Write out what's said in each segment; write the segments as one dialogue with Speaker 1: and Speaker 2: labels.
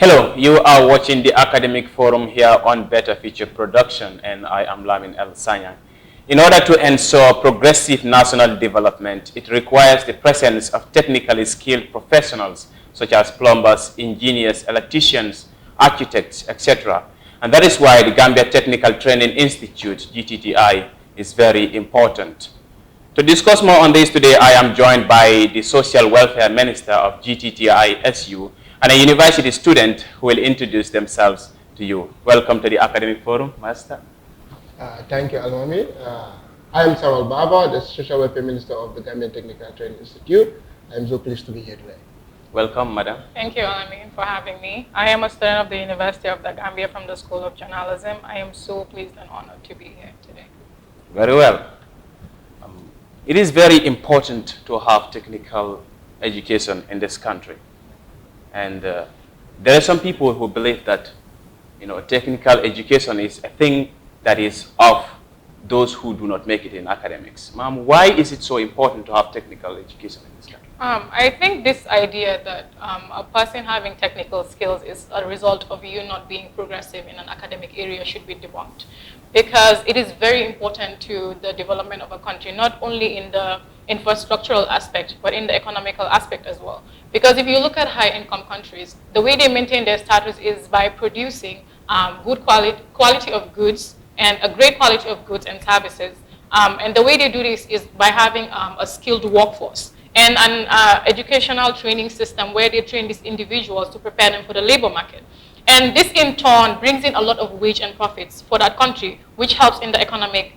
Speaker 1: Hello, you are watching the Academic Forum here on Better Future Production, and I am Lamin El Sanyang. In order to ensure progressive national development, it requires the presence of technically skilled professionals such as plumbers, engineers, electricians, architects, etc. And that is why the Gambia Technical Training Institute, GTTI, is very important. To discuss more on this today, I am joined by the Social Welfare Minister of GTTI SU and a university student who will introduce themselves to you. Welcome to the Academic Forum, Master.
Speaker 2: Thank you, Almami. I am Samuel Baba, the Social Welfare Minister of the Gambia Technical Training Institute. I am so pleased to be here today.
Speaker 1: Welcome, Madam.
Speaker 3: Thank you, Alamin, for having me. I am a student of the University of the Gambia from the School of Journalism. I am so pleased and honored to be here today.
Speaker 1: Very well. It is very important to have technical education in this country. And there are some people who believe that, technical education is a thing that is of those who do not make it in academics. Ma'am, why is it so important to have technical education in this country?
Speaker 3: I think this idea that a person having technical skills is a result of you not being progressive in an academic area should be debunked. Because it is very important to the development of a country, not only in the infrastructural aspect, but in the economical aspect as well. Because if you look at high-income countries, the way they maintain their status is by producing good quality of goods and a great quality of goods and services. And the way they do this is by having a skilled workforce and an educational training system where they train these individuals to prepare them for the labor market. And this in turn brings in a lot of wage and profits for that country, which helps in the economic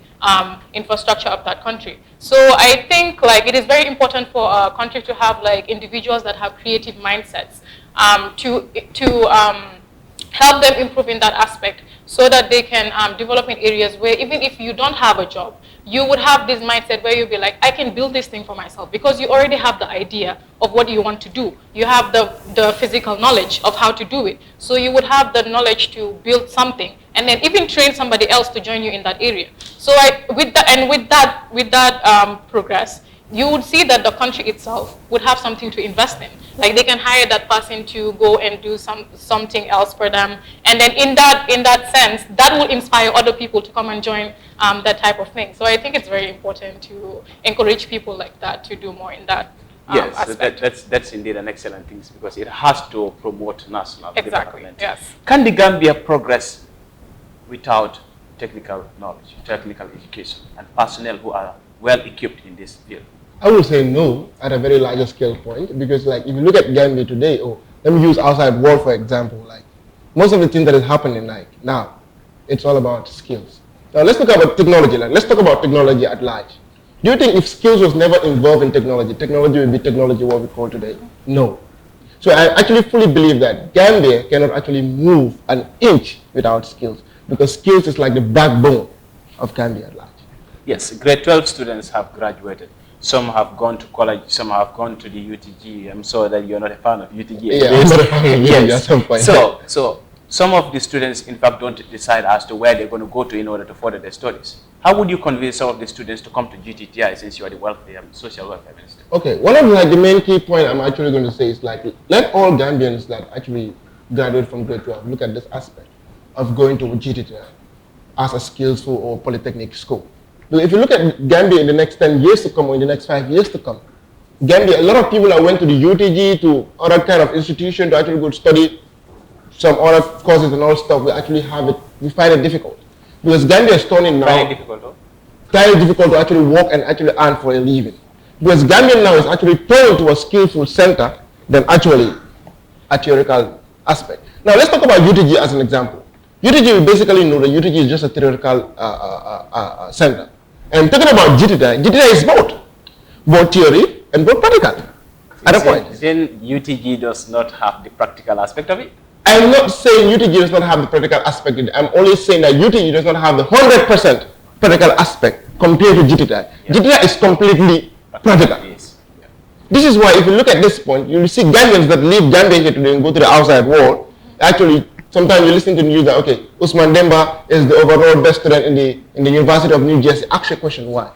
Speaker 3: infrastructure of that country. So I think it is very important for a country to have individuals that have creative mindsets to help them improve in that aspect so that they can develop in areas where even if you don't have a job, you would have this mindset where you'll be like, I can build this thing for myself because you already have the idea of what you want to do. You have the physical knowledge of how to do it. So you would have the knowledge to build something and then even train somebody else to join you in that area. So with that progress, you would see that the country itself would have something to invest in. Like they can hire that person to go and do something else for them. And then in that sense, that will inspire other people to come and join that type of thing. So I think it's very important to encourage people like that to do more in that aspect.
Speaker 1: That's indeed an excellent thing because it has to promote national development.
Speaker 3: Yes.
Speaker 1: Can the Gambia progress without technical knowledge, technical education, and personnel who are well equipped in this field?
Speaker 2: I would say no at a very larger scale point because if you look at Gambia today, let me use outside world for example, most of the things that is happening now, it's all about skills. Now let's talk about technology. Let's talk about technology at large. Do you think if skills was never involved in technology would be technology what we call today? No. So I actually fully believe that Gambia cannot actually move an inch without skills because skills is like the backbone of Gambia at large.
Speaker 1: Yes, grade 12 students have graduated. Some have gone to college, some have gone to the UTG. I'm sorry that you're not a fan of UTG.
Speaker 2: Yeah, I'm not a fan of UTG at some point.
Speaker 1: So some of the students, in fact, don't decide as to where they're going to go to in order to further their studies. How would you convince some of the students to come to GTTI since you are the social welfare minister? Okay,
Speaker 2: one of the main key point I'm actually going to say is let all Gambians that actually graduate from grade 12 look at this aspect of going to GTTI as a skillful or polytechnic school. If you look at Gambia in the next 10 years to come or in the next 5 years to come, Gambia, a lot of people that went to the UTG, to other kind of institution to actually go to study some other courses and all stuff, we find it difficult. Because Gambia is turning now,
Speaker 1: very difficult
Speaker 2: to actually work and actually earn for a living. Because Gambia now is actually turning to a skillful center than actually a theoretical aspect. Now let's talk about UTG as an example. UTG, we basically know that UTG is just a theoretical center. And talking about GTTI is both theory and both practical. At a point.
Speaker 1: Then UTG does not have the practical aspect of it?
Speaker 2: I'm not saying UTG does not have the practical aspect of it. I'm only saying that UTG does not have the 100% practical aspect compared to GTTI. Yeah. GTTI is completely practical. Yes. Yeah. This is why if you look at this point, you will see Gambians that leave Gambia here today and go to the outside world. Actually, sometimes you listen to the news that, okay, Usman Demba is the overall best student in the University of New Jersey. Ask your question, why?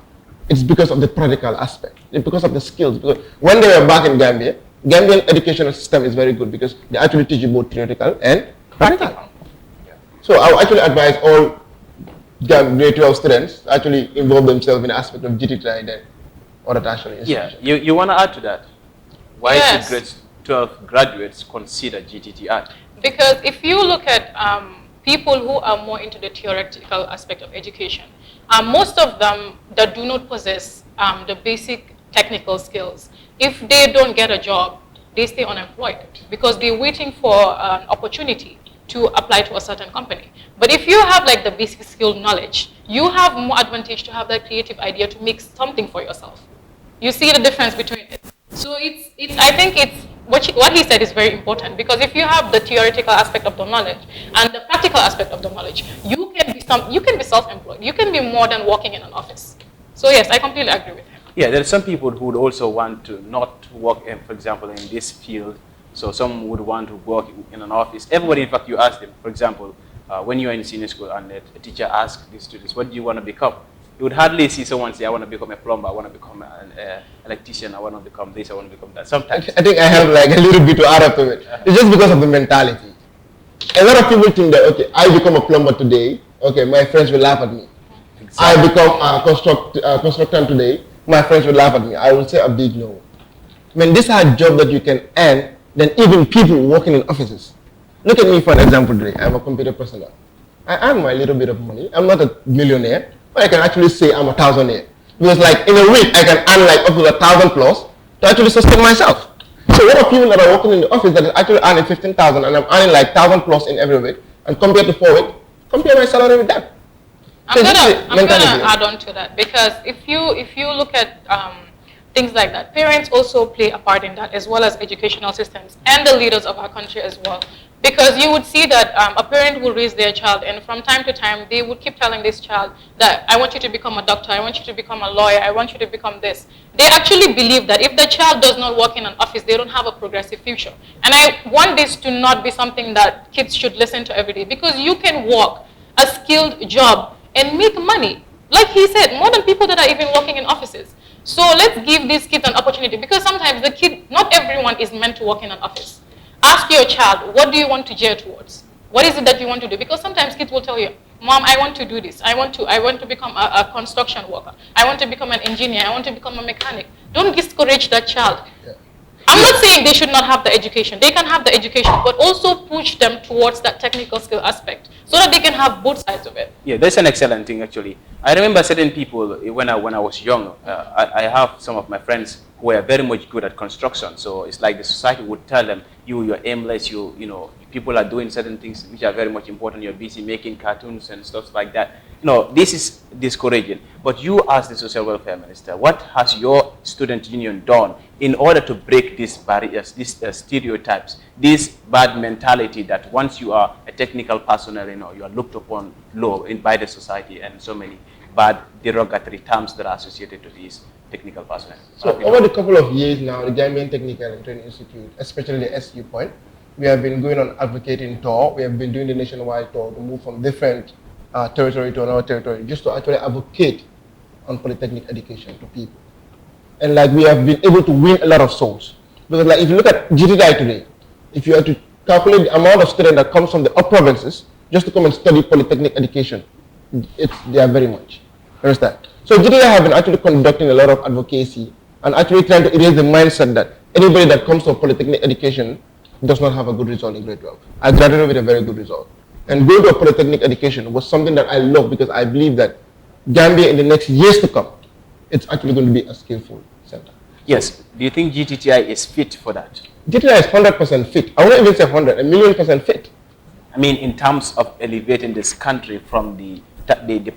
Speaker 2: It's because of the practical aspect. It's because of the skills. Because when they were back in Gambia, Gambian educational system is very good because they actually teach you both theoretical and practical. So I would actually advise all grade 12 students to actually involve themselves in the aspect of GTTI then, or the tertiary institution.
Speaker 1: Yeah, you want to add to that? Why
Speaker 3: Yes.
Speaker 1: should grade 12 graduates consider GTTI?
Speaker 3: Because if you look at people who are more into the theoretical aspect of education, most of them that do not possess the basic technical skills, if they don't get a job, they stay unemployed because they're waiting for an opportunity to apply to a certain company. But if you have like the basic skill knowledge, you have more advantage to have that creative idea to make something for yourself. You see the difference between it. So I think it's what he said is very important, because if you have the theoretical aspect of the knowledge and the practical aspect of the knowledge, you can be self-employed. You can be more than working in an office. So yes, I completely agree with him.
Speaker 1: Yeah, there are some people who would also want to not work, for example, in this field. So some would want to work in an office. Everybody, in fact, you ask them, for example, when you are in senior school and a teacher asks the students, what do you want to become? You would hardly see someone say, I want to become a plumber, I want to become an electrician, I want to become this, I want to become that. Sometimes.
Speaker 2: I think I have like a little bit to add up to it. It's just because of the mentality. A lot of people think that, okay, I become a plumber today, okay, my friends will laugh at me. Exactly. I become a constructor today, my friends will laugh at me. I will say a big no. When this is a job that you can earn, then even people working in offices. Look at me for an example today. I'm a computer personnel. I earn my little bit of money. I'm not a millionaire, but I can actually say I'm a thousandaire. Because like in a week, I can earn like up to 1,000 plus to actually sustain myself. So what are people that are working in the office that is actually earning 15,000 and I'm earning like 1,000 plus in every week, and compared to 4 weeks, compare my salary with that.
Speaker 3: I'm gonna add on to that, because if you look at things like that, parents also play a part in that, as well as educational systems and the leaders of our country as well. Because you would see that a parent will raise their child, and from time to time they would keep telling this child that I want you to become a doctor, I want you to become a lawyer, I want you to become this. They actually believe that if the child does not work in an office, they don't have a progressive future. And I want this to not be something that kids should listen to every day, because you can work a skilled job and make money. Like he said, more than people that are even working in offices. So let's give these kids an opportunity, because sometimes the kid, not everyone is meant to work in an office. Ask your child, what do you want to gear towards? What is it that you want to do? Because sometimes kids will tell you, Mom, I want to do this. I want to become a construction worker. I want to become an engineer. I want to become a mechanic. Don't discourage that child. Yeah. I'm not saying they should not have the education. They can have the education, but also push them towards that technical skill aspect so that they can have both sides of it.
Speaker 1: Yeah, that's an excellent thing, actually. I remember certain people, when I was young, I have some of my friends who were very much good at construction. So it's like the society would tell them, you're aimless, you know, people are doing certain things which are very much important. You're busy making cartoons and stuff like that. You know, this is discouraging. But you, as the social welfare minister, what has your student union done in order to break these barriers, these stereotypes, this bad mentality that once you are a technical personnel, you know, you are looked upon low by the society, and so many bad derogatory terms that are associated to these technical personnel?
Speaker 2: So over the couple of years now, the Gambian Technical and Training Institute, especially the SU point, we have been going on advocating tour. We have been doing the nationwide tour to move from different territory to another territory, just to actually advocate on polytechnic education to people. And like we have been able to win a lot of souls. Because like if you look at GTI today, if you have to calculate the amount of students that comes from the upper provinces just to come and study polytechnic education, they are very much. Understand? So GTI have been actually conducting a lot of advocacy and actually trying to erase the mindset that anybody that comes to polytechnic education does not have a good result in grade 12. I graduated with a very good result. And going to a polytechnic education was something that I love, because I believe that Gambia in the next years to come, it's actually going to be a skillful center.
Speaker 1: Yes. Do you think GTTI is fit for that?
Speaker 2: GTI is 100% fit. I wouldn't even say 100, 1,000,000% fit.
Speaker 1: I mean, in terms of elevating this country from the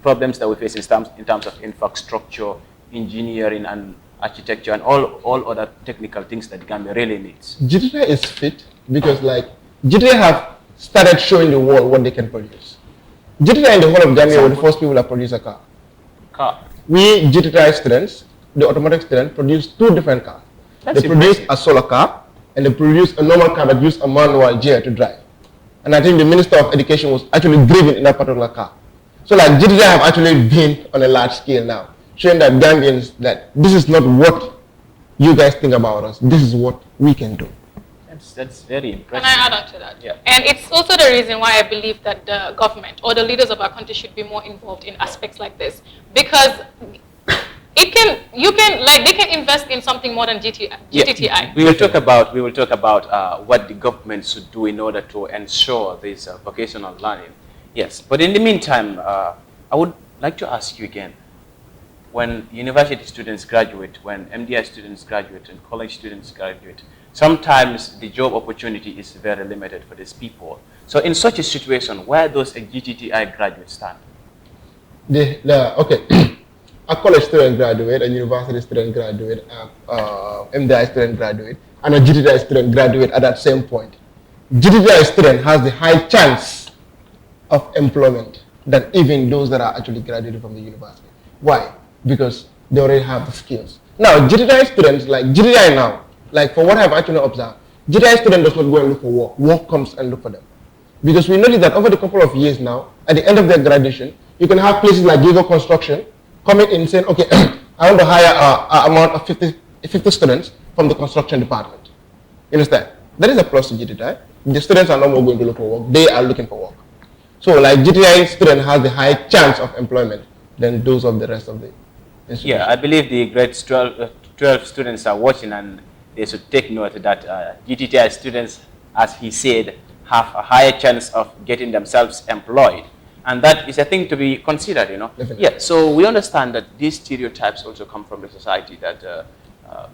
Speaker 1: problems that we face in terms of infrastructure, engineering, and architecture, and all other technical things that Gambia really needs.
Speaker 2: GTI is fit because like GTI have started showing the world what they can produce. GTI in the whole of Gambia were the first people that produce a car. We GTI students, the automatic students, produce 2 different cars. They produce a solar car and they produce a normal car that uses a manual gear to drive. And I think the Minister of Education was actually driven in that particular car. So like GTI have actually been on a large scale now, showing that Gambians that this is not what you guys think about us. This is what we can do.
Speaker 1: That's very impressive.
Speaker 3: Can I add on to that?
Speaker 1: Yeah.
Speaker 3: And it's also the reason why I believe that the government or the leaders of our country should be more involved in aspects like this, because they can invest in something more than GTI.
Speaker 1: Yeah. We will talk about what the government should do in order to ensure this vocational learning. Yes, but in the meantime, I would like to ask you again, when university students graduate, when MDI students graduate and college students graduate, sometimes the job opportunity is very limited for these people. So in such a situation, where does a GTTI graduate stand?
Speaker 2: Okay, a college student graduate, a university student graduate, MDI student graduate, and a GTTI student graduate at that same point. GTTI student has the high chance of employment than even those that are actually graduated from the university. Why? Because they already have the skills. Now, GTTI students, like GTTI now, like for what I've actually observed, GTI student does not go and look for work. Work comes and look for them. Because we noticed that over the couple of years now, at the end of their graduation, you can have places like Gigo Construction coming in saying, okay, I want to hire an amount of 50 students from the construction department. You understand? That is a plus to GTI. The students are no more going to look for work. They are looking for work. So like GTI student has the high chance of employment than those of the rest of the institutions.
Speaker 1: Yeah, I believe the grade 12 students are watching, and they should take note that GTI students, as he said, have a higher chance of getting themselves employed. And that is a thing to be considered, you know.
Speaker 2: Definitely.
Speaker 1: Yeah, so we understand that these stereotypes also come from the society, that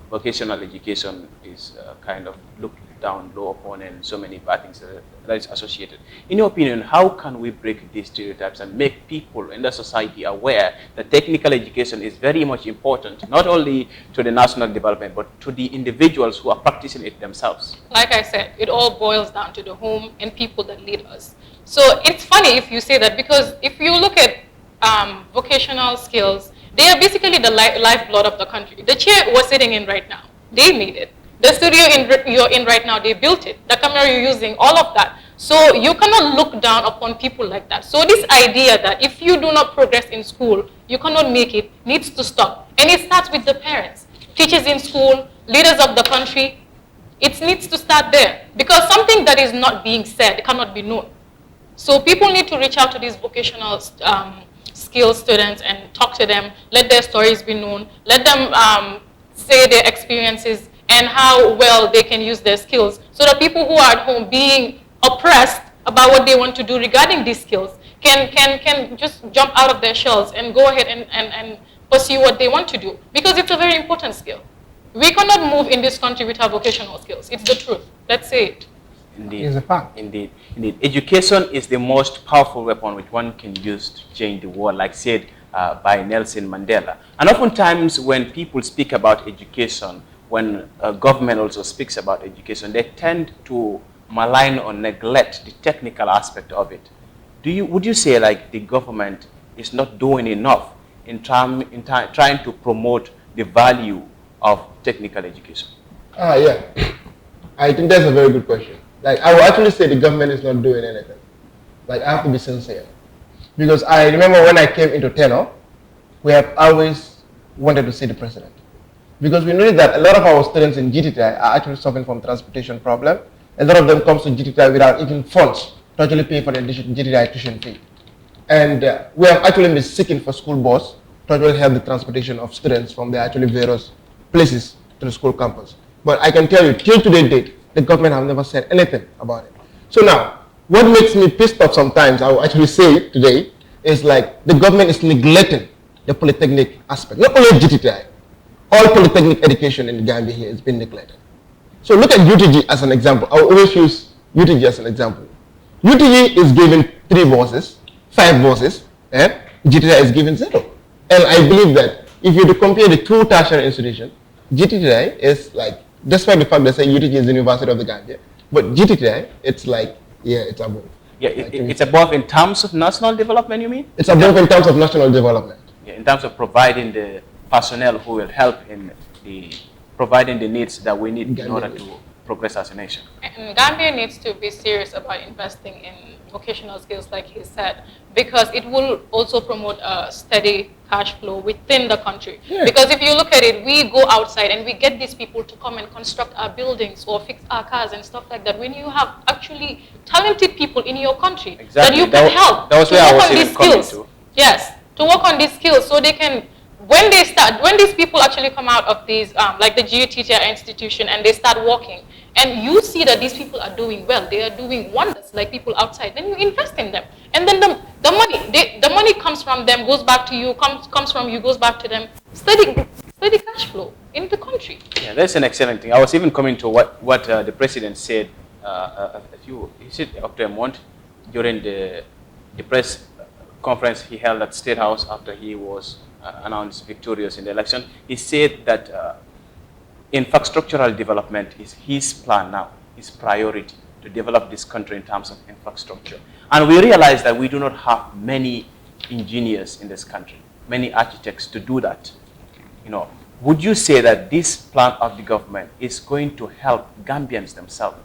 Speaker 1: vocational education is kind of looked down low upon, and so many bad things that is associated. In your opinion, how can we break these stereotypes and make people in the society aware that technical education is very much important, not only to the national development, but to the individuals who are practicing it themselves?
Speaker 3: Like I said, it all boils down to the home and people that lead us. So it's funny if you say that, because if you look at vocational skills, they are basically the lifeblood of the country. The chair we're sitting in right now, they made it. The studio you're in right now, they built it. The camera you're using, all of that. So you cannot look down upon people like that. So this idea that if you do not progress in school, you cannot make it, needs to stop. And it starts with the parents, teachers in school, leaders of the country. It needs to start there, because something that is not being said cannot be known. So people need to reach out to these vocational skills students and talk to them, let their stories be known, let them say their experiences and how well they can use their skills, so that people who are at home being oppressed about what they want to do regarding these skills can just jump out of their shells and go ahead and pursue what they want to do, because it's a very important skill. We cannot move in this country without vocational skills. It's the truth. Let's say it.
Speaker 1: Indeed.
Speaker 2: It's a fact.
Speaker 1: Indeed. Indeed. Education is the most powerful weapon which one can use to change the world, like said by Nelson Mandela. And oftentimes when people speak about education, when government also speaks about education, they tend to malign or neglect the technical aspect of it. Would you say like the government is not doing enough in trying to promote the value of technical education?
Speaker 2: Yeah. I think that's a very good question. Like, I would actually say the government is not doing anything. Like, I have to be sincere. Because I remember when I came into tenor, we have always wanted to see the president. Because we know that a lot of our students in GTI are actually suffering from transportation problem. A lot of them comes to GTI without even funds to actually pay for the GTI tuition fee. And we have actually been seeking for school bus to actually help the transportation of students from the actually various places to the school campus. But I can tell you, till today's date, the government have never said anything about it. So now, what makes me pissed off sometimes, I will actually say it today, is like the government is neglecting the polytechnic aspect. Not only GTI, all polytechnic education in Gambia here has been neglected. So look at UTG as an example. I will always use UTG as an example. UTG is given 3 buses, 5 buses, and GTI is given 0. And I believe that if you compare the 2 tertiary institutions, GTI is like, despite the fact that say UTG is the University of the Gambia, but GTI, it's like, yeah, it's above.
Speaker 1: Yeah, it's above in terms of national development, you mean?
Speaker 2: It's above in terms of national development.
Speaker 1: Yeah, in terms of providing the personnel who will help in providing the needs that we need in order progress as a nation.
Speaker 3: And Gambia needs to be serious about investing in vocational skills, like he said, because it will also promote a steady cash flow within the country.
Speaker 2: Yeah.
Speaker 3: Because if you look at it, we go outside and we get these people to come and construct our buildings or fix our cars and stuff like that. When you have actually talented people in your country that you can help
Speaker 1: that was
Speaker 3: to
Speaker 1: where I
Speaker 3: work
Speaker 1: was
Speaker 3: on these
Speaker 1: even coming
Speaker 3: skills.
Speaker 1: to.
Speaker 3: Yes, to work on these skills so they can, when these people actually come out of these, like the GUTTI institution, and they start working, and you see that these people are doing well, they are doing wonders like people outside, then you invest in them. And then the money comes from them, goes back to you, comes from you, goes back to them. Steady cash flow in the country.
Speaker 1: Yeah, that's an excellent thing. I was even coming to what the president said he said after a month during the press conference he held at State House after he was announced victorious in the election. He said that infrastructural development is his plan now, his priority to develop this country in terms of infrastructure. And we realize that we do not have many engineers in this country, many architects to do that. Would you say that this plan of the government is going to help Gambians themselves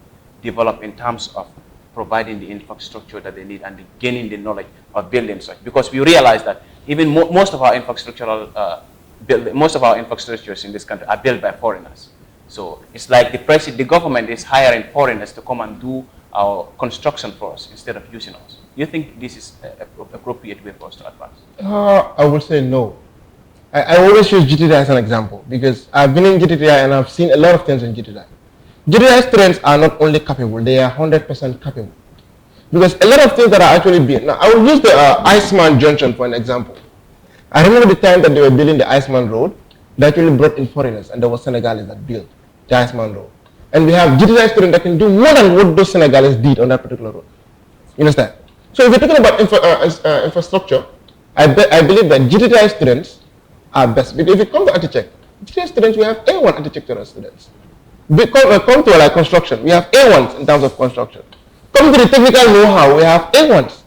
Speaker 1: develop in terms of providing the infrastructure that they need and gaining the knowledge of building such? Because we realize that even most of our infrastructures in this country are built by foreigners. So it's like the government is hiring foreigners to come and do our construction for us instead of using us. Do you think this is an appropriate way for us to advance?
Speaker 2: I would say no. I always use GTI as an example because I've been in GTI and I've seen a lot of things in GTI. GTI students are not only capable, they are 100% capable. Because a lot of things that are actually being... Now, I will use the Iceman Junction for an example. I remember the time that they were building the Iceman Road, they actually brought in foreigners, and there was Senegalese that built the Iceman Road. And we have GTI students that can do more than what those Senegalese did on that particular road. You understand? So if you're talking about infrastructure, I believe that GTI students are best. Because if you come to architect, GTI students, we have A1 architectural students. Come to like construction, we have A1s in terms of construction. Come to the technical know-how, we have A1s.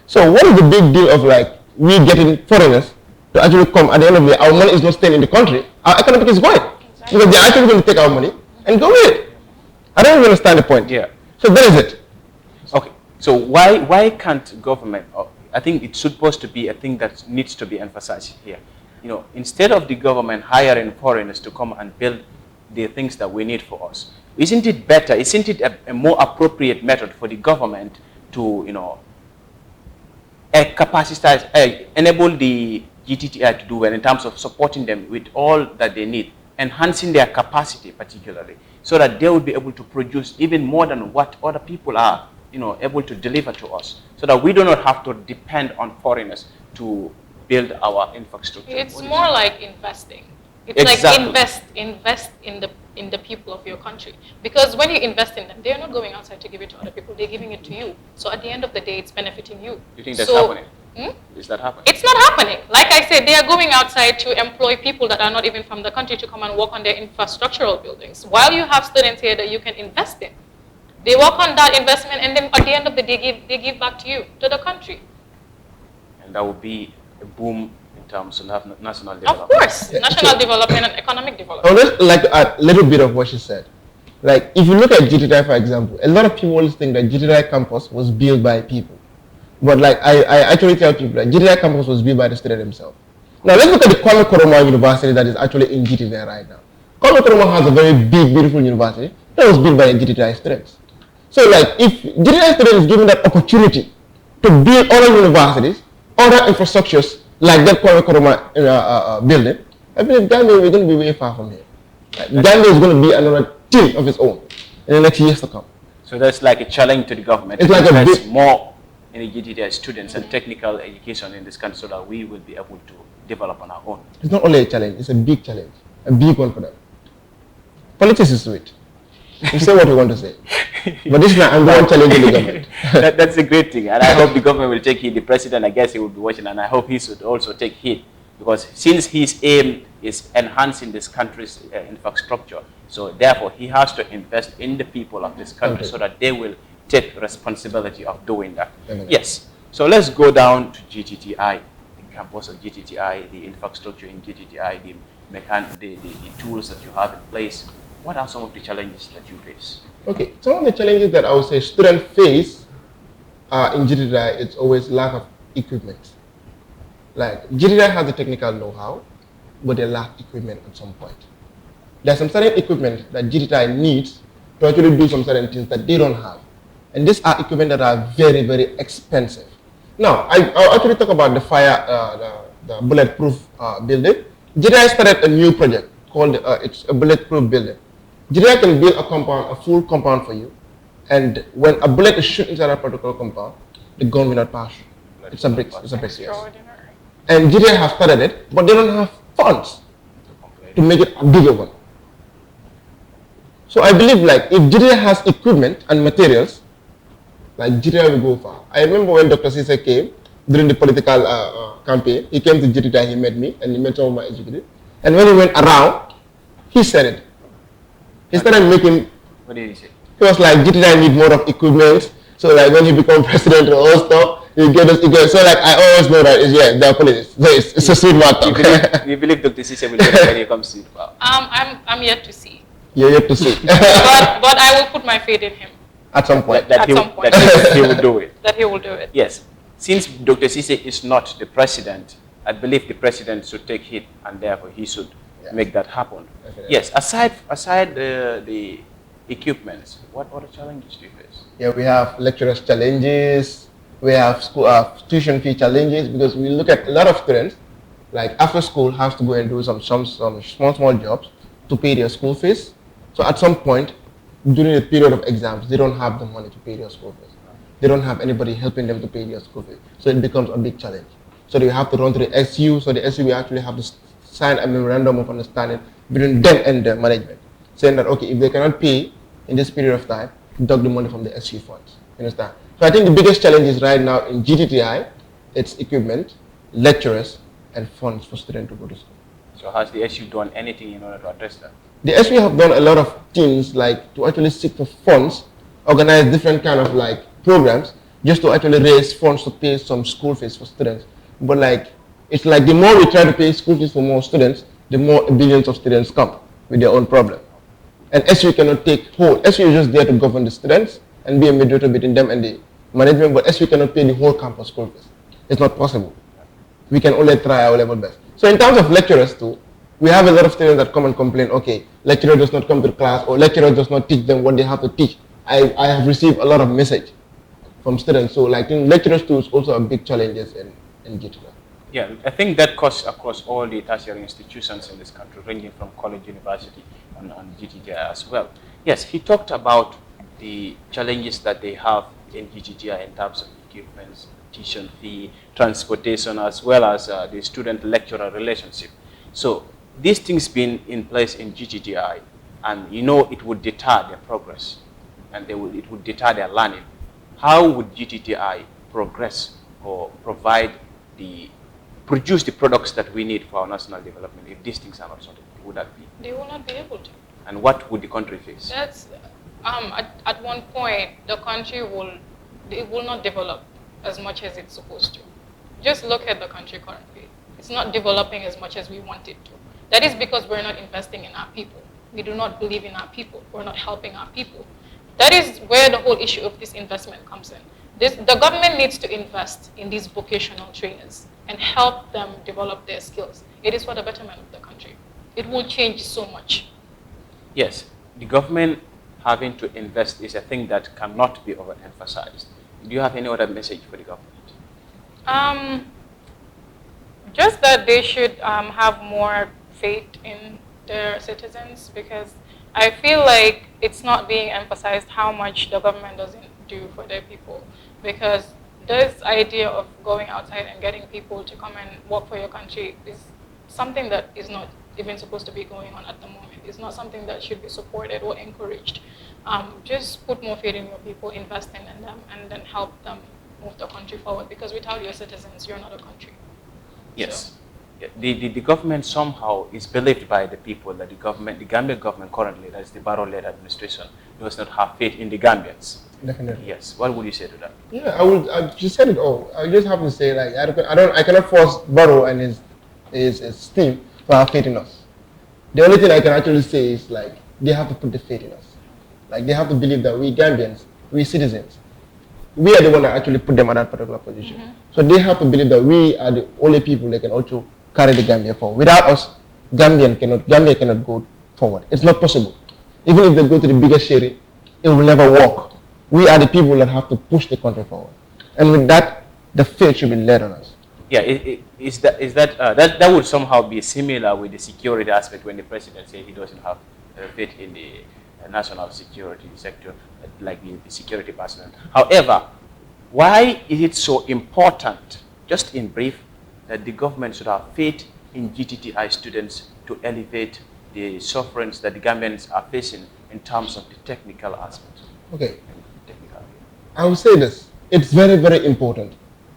Speaker 2: So what is the big deal of like we getting foreigners to actually come at the end of the day? Our money is not staying in the country, our economic is going. Exactly. Because they're actually going to take our money and go with it. I don't even understand the point.
Speaker 1: Yeah.
Speaker 2: So that is it.
Speaker 1: Okay. So why can't government, I think it's supposed to be a thing that needs to be emphasized here. Instead of the government hiring foreigners to come and build the things that we need for us, isn't it better, isn't it a more appropriate method for the government to, enable the GTTI to do well in terms of supporting them with all that they need, enhancing their capacity particularly, so that they will be able to produce even more than what other people are, able to deliver to us, so that we do not have to depend on foreigners to build our infrastructure.
Speaker 3: It's more like investing. It's
Speaker 1: exactly.
Speaker 3: Like invest in the people of your country. Because when you invest in them, they're not going outside to give it to other people, they're giving it to you. So at the end of the day, it's benefiting you.
Speaker 1: You think that's happening? Is that happening?
Speaker 3: It's not happening. Like I said, they are going outside to employ people that are not even from the country to come and work on their infrastructural buildings. While you have students here that you can invest in. They work on that investment, and then at the end of the day, they give back to you, to the country.
Speaker 1: And that would be a boom in terms of national development.
Speaker 3: Of course, national development and economic development.
Speaker 2: I would just like to add a little bit of what she said. Like, if you look at GTI, for example, a lot of people always think that GTI campus was built by people. But like, I actually tell people that GTI campus was built by the student himself. Now, let's look at the Kwame Nkrumah University that is actually in GTI right now. Kwame Nkrumah has a very big, beautiful university that was built by GTI students. So like, if GTI students is given that opportunity to build other universities, other infrastructures like that Kwame Nkrumah building, I believe Gambia we're going to be way far from here. Gambia is going to be another team of its own in the next years to come.
Speaker 1: So that's like a challenge to the government.
Speaker 2: It's like a big,
Speaker 1: more in the GTI students and technical education in this country so that we will be able to develop on our own.
Speaker 2: It's not only a challenge, it's a big challenge, a big one for them. Politics is sweet. You say what you want to say. But this time I'm going to challenge the government.
Speaker 1: That's a great thing. And I hope the government will take heed. The president, I guess he will be watching, and I hope he should also take heed. Because since his aim is enhancing this country's infrastructure, so therefore he has to invest in the people of this country so that they will take responsibility of doing that. Yes. So let's go down to GTTI, the campus of GTTI, the infrastructure in GTTI, the tools that you have in place. What are some of the challenges that you face?
Speaker 2: Okay, some of the challenges that I would say students face in GTI, it's always lack of equipment. Like GTI has the technical know-how, but they lack equipment at some point. There's some certain equipment that GTI needs to actually do some certain things that they don't have. And these are equipment that are very, very expensive. Now, I'll actually talk about the the bulletproof building. GTI started a new project called, it's a bulletproof building. GTI can build a compound, a full compound for you. And when a bullet is shot inside a particular compound, the gun will not pass. It's a brick, yes. And GTI have started it, but they don't have funds to make it a bigger one. So I believe like if GTI has equipment and materials, like GTI will go far. I remember when Dr. Cisse came during the political campaign, he came to GTI, he met me, and he met some of my executives. And when he went around, he said it. He started making.
Speaker 1: What did he say?
Speaker 2: He was like, GTI need more of equipment. So like when he become president or all stuff, you get us equipment. So like I always know that they're politics. So it's a sweet matter.
Speaker 1: You believe Dr. Cisse will get it when he comes to power?
Speaker 3: I'm yet to see.
Speaker 2: You're yet to see.
Speaker 3: but I will put my faith in him.
Speaker 2: At some point.
Speaker 1: That he will do it.
Speaker 3: That he will do it.
Speaker 1: Yes. Since Dr. Cisse is not the president, I believe the president should take it, and therefore he should make that happen. Definitely. Yes. Aside the equipment, what other challenges do you face?
Speaker 2: Yeah, we have lecturers challenges. We have school tuition fee challenges, because we look at a lot of students, like after school, have to go and do some small jobs to pay their school fees. So at some point, during the period of exams, they don't have the money to pay their school fees. They don't have anybody helping them to pay their school fees. So it becomes a big challenge. So they have to run to the SU. So the SU will actually have to sign a memorandum of understanding between them and the management, saying that, okay, if they cannot pay in this period of time, deduct the money from the SU funds. You understand? So I think the biggest challenge is right now in GTTI, it's equipment, lecturers, and funds for students to go to school.
Speaker 1: So has the SU done anything in order to address that?
Speaker 2: The SU have done a lot of things, like to actually seek for funds, organize different kind of like programs, just to actually raise funds to pay some school fees for students. But like, it's like the more we try to pay school fees for more students, the more billions of students come with their own problem. And SU cannot take hold. SU is just there to govern the students and be a mediator between them and the management, but SU cannot pay the whole campus school fees. It's not possible. We can only try our level best. So in terms of lecturers too, we have a lot of students that come and complain, okay, lecturer does not come to class, or lecturer does not teach them what they have to teach. I have received a lot of message from students. So like in lecturers too is also a big challenge in GTI.
Speaker 1: Yeah, I think that cuts across all the tertiary institutions in this country, ranging from college, university, and GTI as well. Yes, he talked about the challenges that they have in GTI in terms of equipment, tuition fee, transportation, as well as the student-lecturer relationship. So these things being in place in GTI, and you know it would deter their progress, and it would deter their learning. How would GTI progress or produce the products that we need for our national development if these things are not sorted? Would that be?
Speaker 3: They will not be able to.
Speaker 1: And what would the country face?
Speaker 3: That's at one point the country will not develop as much as it's supposed to. Just look at the country currently. It's not developing as much as we want it to. That is because we're not investing in our people. We do not believe in our people. We're not helping our people. That is where the whole issue of this investment comes in. The government needs to invest in these vocational trainers and help them develop their skills. It is for the betterment of the country. It will change so much.
Speaker 1: Yes, the government having to invest is a thing that cannot be overemphasized. Do you have any other message for the government?
Speaker 3: Just that they should have more faith in their citizens, because I feel like it's not being emphasized how much the government doesn't do for their people. Because this idea of going outside and getting people to come and work for your country is something that is not even supposed to be going on at the moment. It's not something that should be supported or encouraged. Just put more faith in your people, invest in them, and then help them move the country forward. Because without your citizens, you're not a country.
Speaker 1: Yes.
Speaker 3: So.
Speaker 1: The government somehow is believed by the people that the Gambia government currently, that is the Barrow-led administration, does not have faith in the Gambians.
Speaker 2: Definitely.
Speaker 1: Yes. What would you say to that?
Speaker 2: Yeah, I just said it all. I just have to say, like, I cannot force Barrow and his team to have faith in us. The only thing I can actually say is, like, they have to put the faith in us. Like they have to believe that we Gambians, we citizens, we are the one that actually put them at that particular position. So they have to believe that we are the only people that can also carry the Gambia forward. Without us, Gambia cannot go forward. It's not possible. Even if they go to the biggest city, it will never work. We are the people that have to push the country forward. And with that, the faith should be led on us.
Speaker 1: Yeah, that would somehow be similar with the security aspect when the president said he doesn't have faith in the national security sector, like the security personnel. However, why is it so important, just in brief, that the government should have faith in GTTI students to elevate the sufferings that the Gambians are facing in terms of the technical aspects?
Speaker 2: Okay. I will say this. It's very, very important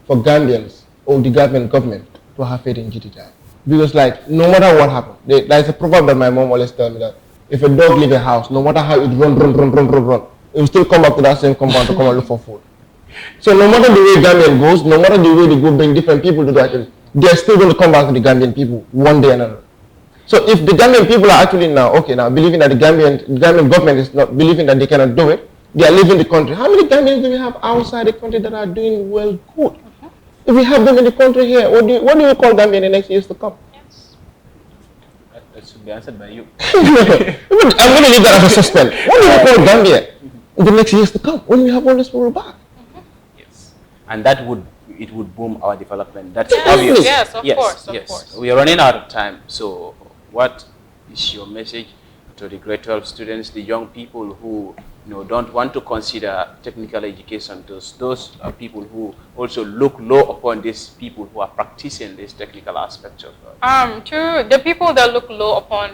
Speaker 2: for Gambians or the government to have faith in GTTI. Because like, no matter what happens, there's a proverb that my mom always tells me that if a dog leaves a house, no matter how it run, it will still come back to that same compound to come and look for food. So no matter the way Gambian goes, no matter the way they go bring different people to that, they're still going to come back to the Gambian people one day or another. So if the Gambian people are actually now believing that the Gambian government is not believing that they cannot do it, they are leaving the country. How many Gambians do we have outside the country that are doing well good? If we have them in the country here, what do you call Gambia in the next years to come?
Speaker 3: Yes.
Speaker 1: That should be answered by you.
Speaker 2: I'm going to leave that as a suspense. What do you call Gambia in the next years to come when we have all this people back?
Speaker 1: Yes. And that would boom our development. That's
Speaker 3: yes,
Speaker 1: obvious.
Speaker 3: Yes, of course.
Speaker 1: We are running out of time. So what is your message to the grade 12 students, the young people who don't want to consider technical education, those are people who also look low upon these people who are practicing this technical aspect of
Speaker 3: to the people that look low upon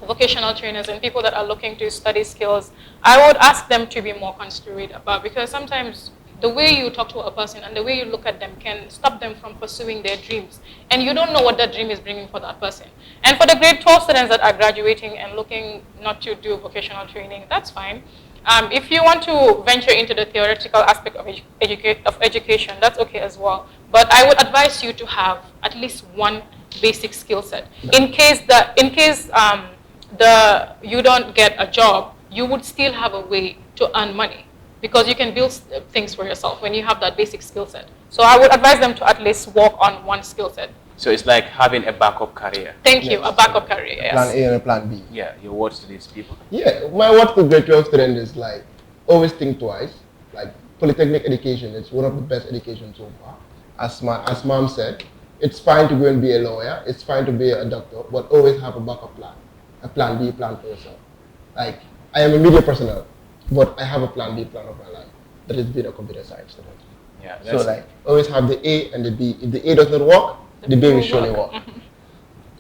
Speaker 3: vocational trainers and people that are looking to study skills, I would ask them to be more considerate about, because sometimes the way you talk to a person and the way you look at them can stop them from pursuing their dreams. And you don't know what that dream is bringing for that person. And for the grade 12 students that are graduating and looking not to do vocational training, that's fine. If you want to venture into the theoretical aspect of education, that's okay as well. But I would advise you to have at least one basic skill set. In case you don't get a job, you would still have a way to earn money, because you can build things for yourself when you have that basic skill set. So I would advise them to at least work on one skill set.
Speaker 1: So it's like having a backup career.
Speaker 3: Thank you, a backup career, yes.
Speaker 2: Plan A and a plan B.
Speaker 1: Yeah, your words to these people.
Speaker 2: Yeah, my word to grade 12 student is like, always think twice. Like, polytechnic education is one of the best education so far. As mom said, it's fine to go and be a lawyer, it's fine to be a doctor, but always have a backup plan. A plan B plan for yourself. Like, I am a media personnel, but I have a plan B plan of my life. That is being a computer science student.
Speaker 1: Yeah.
Speaker 2: So like, always have the A and the B. If the A does not work, the B will surely work.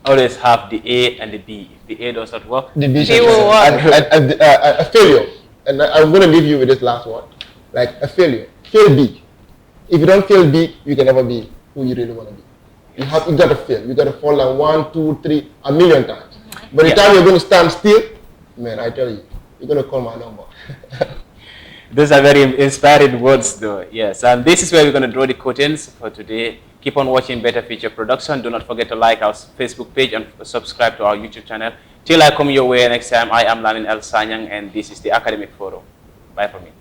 Speaker 1: Always have the A and the B. If the A does not work,
Speaker 2: The B
Speaker 3: will work.
Speaker 2: A failure. And I'm going to leave you with this last one. Like a failure. Fail big. If you don't fail big, you can never be who you really want to be. You got to fail. You got to fall down 1, 2, 3, a million times. But the time you're going to stand still, man, I tell you, you're going to call my number.
Speaker 1: Those are very inspiring words, though. Yes, and this is where we're going to draw the curtains for today. Keep on watching Better Future Production. Do not forget to like our Facebook page and subscribe to our YouTube channel. Till I come your way next time, I am Lamin El Sanyang, and this is the Academic Forum. Bye for me.